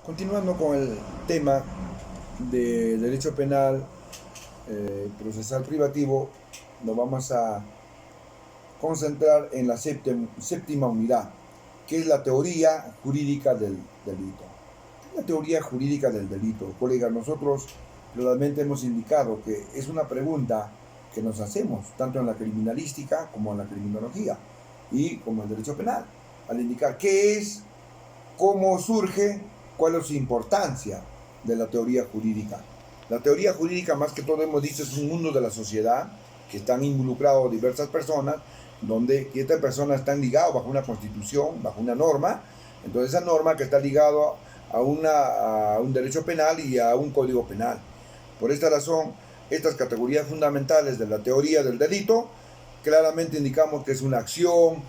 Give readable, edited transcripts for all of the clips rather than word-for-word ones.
Continuando con el tema de derecho penal procesal privativo, nos vamos a concentrar en la séptima unidad, que es la teoría jurídica del delito. ¿Qué es la teoría jurídica del delito? Colegas, nosotros claramente hemos indicado que es una pregunta que nos hacemos, tanto en la criminalística como en la criminología y como en el derecho penal, al indicar qué es, cómo surge, cuál es su importancia de la teoría jurídica. La teoría jurídica, más que todo hemos dicho, es un mundo de la sociedad que están involucrados diversas personas, donde estas personas están ligadas bajo una constitución, bajo una norma. Entonces esa norma que está ligada a un derecho penal y a un código penal. Por esta razón, estas categorías fundamentales de la teoría del delito, claramente indicamos que es una acción,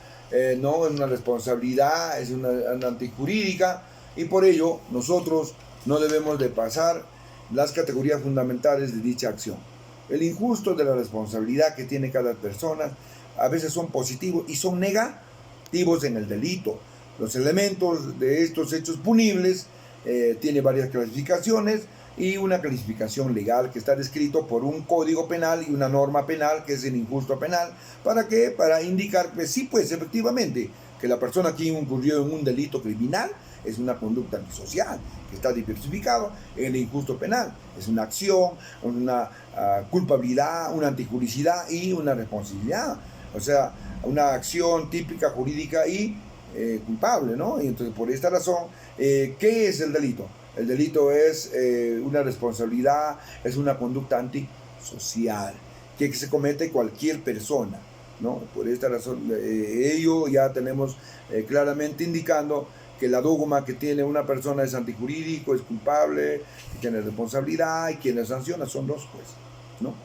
no es una responsabilidad, es una antijurídica, y por ello nosotros no debemos de pasar las categorías fundamentales de dicha acción. El injusto de la responsabilidad que tiene cada persona a veces son positivos y son negativos en el delito. Los elementos de estos hechos punibles tiene varias clasificaciones y una clasificación legal que está descrito por un código penal y una norma penal que es el injusto penal. ¿Para qué? Para indicar que sí, pues efectivamente, que la persona que incurrió en un delito criminal es una conducta antisocial, que está diversificado en el injusto penal. Es una acción, una culpabilidad, una antijuricidad y una responsabilidad. O sea, una acción típica jurídica y culpable, ¿no? Y entonces, por esta razón, ¿qué es el delito? El delito es una responsabilidad, es una conducta antisocial que se comete cualquier persona, ¿no? Por esta razón, ello ya tenemos claramente indicando que la dogma que tiene una persona es antijurídico, es culpable, tiene responsabilidad y quienes sanciona son los jueces, ¿no?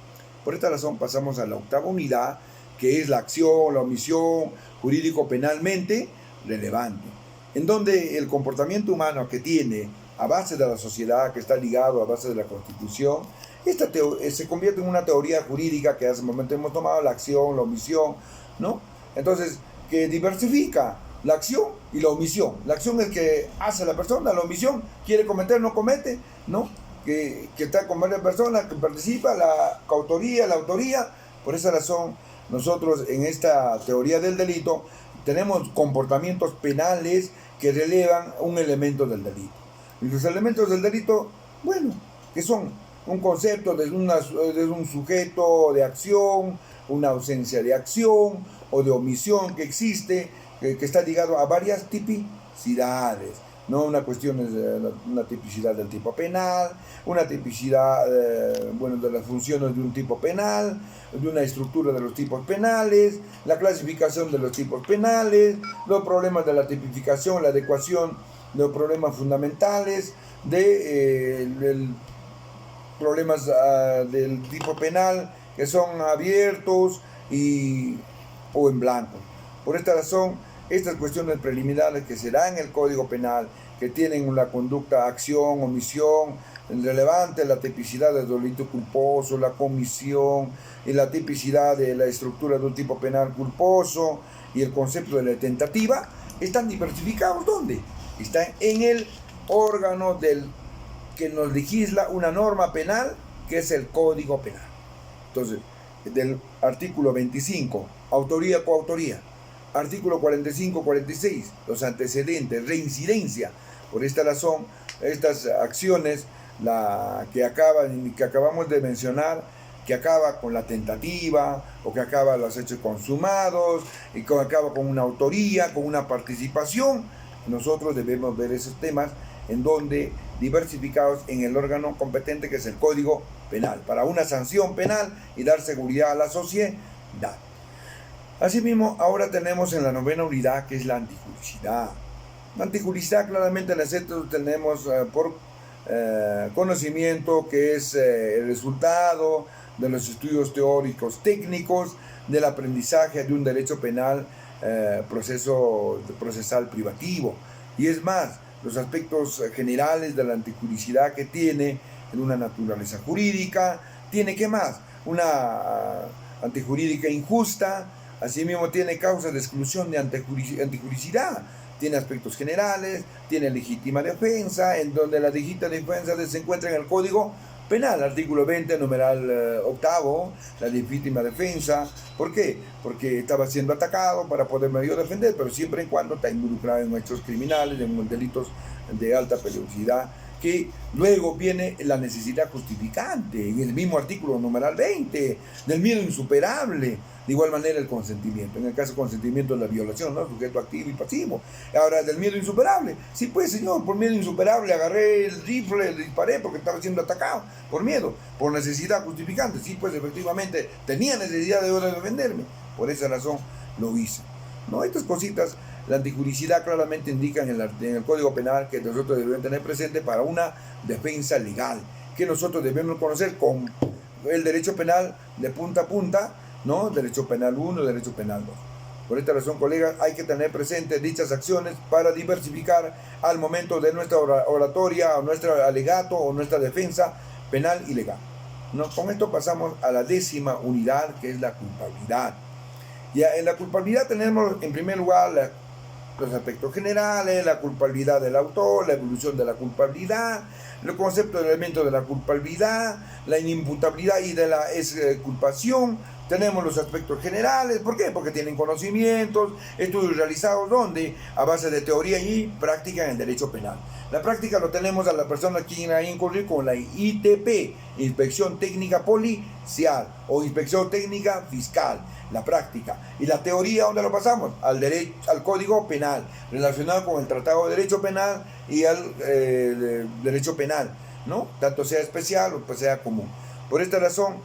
Por esta razón pasamos a la octava unidad, que es la acción, la omisión jurídico-penalmente relevante, en donde el comportamiento humano que tiene a base de la sociedad, que está ligado a base de la Constitución, se convierte en una teoría jurídica que hace un momento hemos tomado, la acción, la omisión, ¿no? Entonces, que diversifica la acción y la omisión. La acción es que hace la persona, la omisión quiere cometer, no comete, ¿no? Que está con varias personas, que participa, la coautoría, la autoría. Por esa razón, nosotros en esta teoría del delito tenemos comportamientos penales que relevan un elemento del delito. Y los elementos del delito, bueno, que son un concepto de un sujeto de acción, una ausencia de acción o de omisión que existe, que está ligado a varias tipicidades, ¿no? Una cuestión es una tipicidad del tipo penal, una tipicidad bueno, de las funciones de un tipo penal, de una estructura de los tipos penales, la clasificación de los tipos penales, los problemas de la tipificación, la adecuación de los problemas fundamentales, de problemas del tipo penal que son abiertos o en blanco. Por esta razón, estas cuestiones preliminares que se dan en el Código Penal, que tienen una conducta, acción, omisión relevante, la tipicidad del delito culposo, la comisión y la tipicidad de la estructura de un tipo penal culposo y el concepto de la tentativa, están diversificados. ¿Dónde? Están en el órgano que nos legisla una norma penal, que es el Código Penal. Entonces, del artículo 25, autoría, coautoría. Artículo 45-46, los antecedentes, reincidencia. Por esta razón, estas acciones que acabamos de mencionar, que acaba con la tentativa, o que acaba los hechos consumados, y que acaba con una autoría, con una participación, nosotros debemos ver esos temas en donde diversificados en el órgano competente que es el Código Penal, para una sanción penal y dar seguridad a la sociedad. Asimismo, ahora tenemos en la novena unidad, que es la antijuricidad. La antijuricidad claramente nosotros tenemos por conocimiento que es el resultado de los estudios teóricos técnicos del aprendizaje de un derecho penal procesal privativo. Y es más, los aspectos generales de la antijuricidad que tiene en una naturaleza jurídica, tiene ¿qué más? Una antijurídica injusta, asimismo tiene causas de exclusión de antijuricidad, tiene aspectos generales, tiene legítima defensa, en donde la legítima defensa se encuentra en el Código Penal, artículo 20, numeral octavo, la legítima defensa. ¿Por qué? Porque estaba siendo atacado para poderme yo defender, pero siempre y cuando está involucrado en hechos criminales, en delitos de alta peligrosidad, que luego viene la necesidad justificante, en el mismo artículo numeral 20, del miedo insuperable. De igual manera el consentimiento, en el caso de consentimiento de la violación, ¿no? Sujeto activo y pasivo. Ahora, del miedo insuperable, sí pues señor, por miedo insuperable agarré el rifle, le disparé porque estaba siendo atacado, por miedo, por necesidad justificante, sí pues efectivamente tenía necesidad de defenderme, por esa razón lo hice. ¿No? Estas cositas, la antijuricidad claramente indica en el Código Penal que nosotros debemos tener presente para una defensa legal, que nosotros debemos conocer con el derecho penal de punta a punta, ¿no? Derecho penal 1, derecho penal 2. Por esta razón, colegas, hay que tener presente dichas acciones para diversificar al momento de nuestra oratoria, o nuestro alegato o nuestra defensa penal y legal. ¿No? Con esto pasamos a la 10ª unidad, que es la culpabilidad. Ya en la culpabilidad tenemos en primer lugar los aspectos generales, la culpabilidad del autor, la evolución de la culpabilidad, los conceptos de elementos de la culpabilidad, la inimputabilidad y de la exculpación. Tenemos los aspectos generales. ¿Por qué? Porque tienen conocimientos, estudios realizados donde a base de teoría y práctica en el derecho penal. La práctica lo tenemos a la persona quien ha incurrido con la ITP, Inspección Técnica Policial o Inspección Técnica Fiscal. La práctica. Y la teoría, ¿dónde lo pasamos? Al Código Penal, relacionado con el Tratado de Derecho Penal y al Derecho Penal, ¿no? Tanto sea especial o pues sea común. Por esta razón,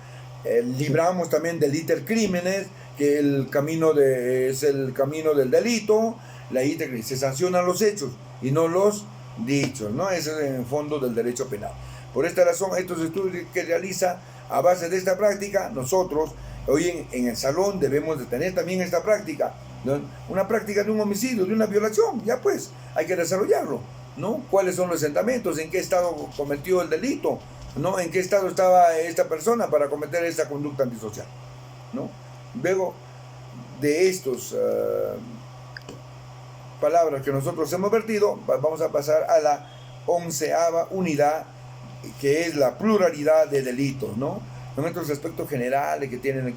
libramos también del intercrímenes, que es el camino del delito. La intercrímenes se sancionan los hechos y no los dichos, ¿no? Ese es en el fondo del derecho penal. Por esta razón, estos estudios que realiza a base de esta práctica, nosotros hoy en el salón debemos de tener también esta práctica, ¿no? Una práctica de un homicidio, de una violación, ya pues, hay que desarrollarlo, ¿no? ¿Cuáles son los asentamientos? ¿En qué estado cometió el delito? ¿No? ¿En qué estado estaba esta persona para cometer esta conducta antisocial? ¿No? Luego de estas palabras que nosotros hemos vertido, vamos a pasar a la 11ª unidad, que es la pluralidad de delitos, ¿no? En otros aspectos generales que tienen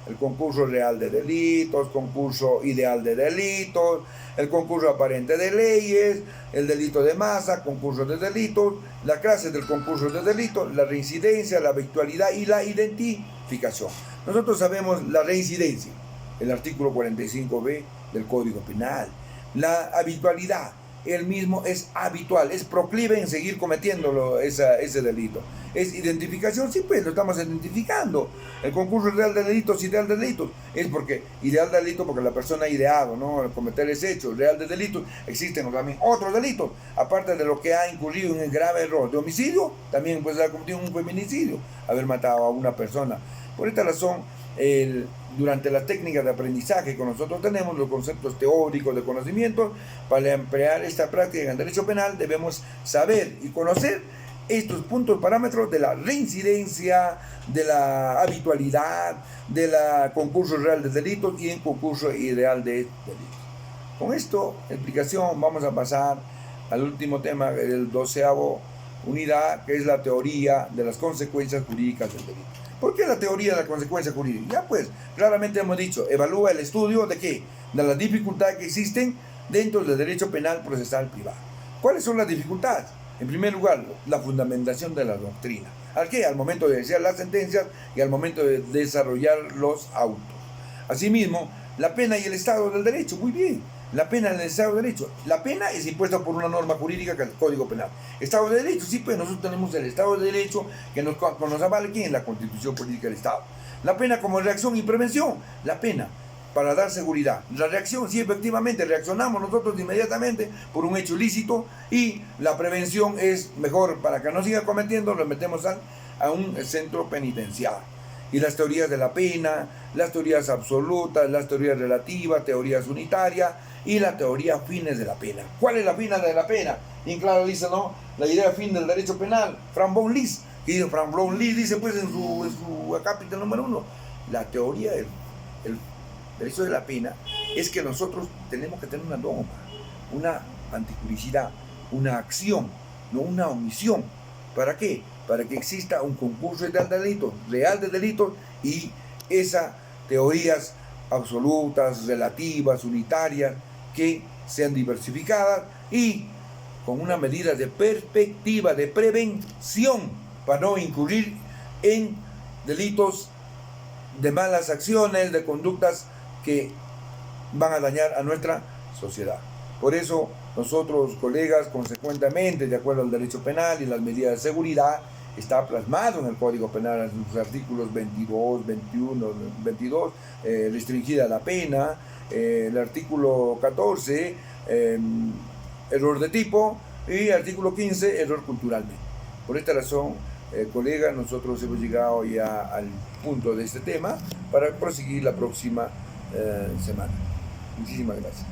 el concurso real de delitos, concurso ideal de delitos, el concurso aparente de leyes, el delito de masa, concurso de delitos, la clase del concurso de delitos, la reincidencia, la habitualidad y la identificación. Nosotros sabemos la reincidencia, el artículo 45b del Código Penal, la habitualidad. Él mismo es habitual, es proclive en seguir cometiéndolo ese delito. Es identificación, sí pues, lo estamos identificando. El concurso real de delitos, ideal de delitos, es porque, ideal de delito porque la persona ha ideado, ¿no?, cometer ese hecho. Real de delitos, existen también otros delitos, aparte de lo que ha incurrido en el grave error de homicidio, también pues ha cometido un feminicidio, haber matado a una persona. Por esta razón, durante las técnicas de aprendizaje que nosotros tenemos, los conceptos teóricos de conocimiento, para emplear esta práctica en el derecho penal debemos saber y conocer estos puntos parámetros de la reincidencia, de la habitualidad, de la concurso real de delitos y en concurso ideal de delitos. Con esta explicación vamos a pasar al último tema del 12avo unidad, que es la teoría de las consecuencias jurídicas del delito. ¿Por qué la teoría de la consecuencia jurídica? Ya pues, claramente hemos dicho, evalúa el estudio de qué, de las dificultades que existen dentro del derecho penal procesal privado. ¿Cuáles son las dificultades? En primer lugar, la fundamentación de la doctrina. ¿Al qué? Al momento de decir las sentencias y al momento de desarrollar los autos. Asimismo, la pena y el estado del derecho. Muy bien. La pena en el Estado de Derecho. La pena es impuesta por una norma jurídica que es el Código Penal. Estado de Derecho, sí, pues nosotros tenemos el Estado de Derecho que nos avala aquí en la Constitución Política del Estado. La pena como reacción y prevención. La pena para dar seguridad. La reacción, sí, efectivamente, reaccionamos nosotros inmediatamente por un hecho ilícito y la prevención es mejor para que no siga cometiendo, lo metemos a un centro penitenciario. Y las teorías de la pena, las teorías absolutas, las teorías relativas, teorías unitarias y la teoría fines de la pena. ¿Cuál es la fina de la pena? Bien claro dice, ¿no?, la idea fin del derecho penal. Frank von Liszt, que dice, Frank von Liszt dice pues en su acápite número 1, la teoría del derecho de la pena es que nosotros tenemos que tener una norma. una antipublicidad, una acción, no una omisión. ¿Para qué? Para que exista un concurso real de delitos y esas teorías absolutas, relativas, unitarias, que sean diversificadas y con una medida de perspectiva, de prevención, para no incurrir en delitos de malas acciones, de conductas que van a dañar a nuestra sociedad. Por eso nosotros, colegas, consecuentemente, de acuerdo al derecho penal y las medidas de seguridad, está plasmado en el Código Penal en sus artículos 22, 21, 22, restringida la pena, el artículo 14, error de tipo, y artículo 15, error culturalmente. Por esta razón, colegas, nosotros hemos llegado ya al punto de este tema para proseguir la próxima semana. Muchísimas gracias.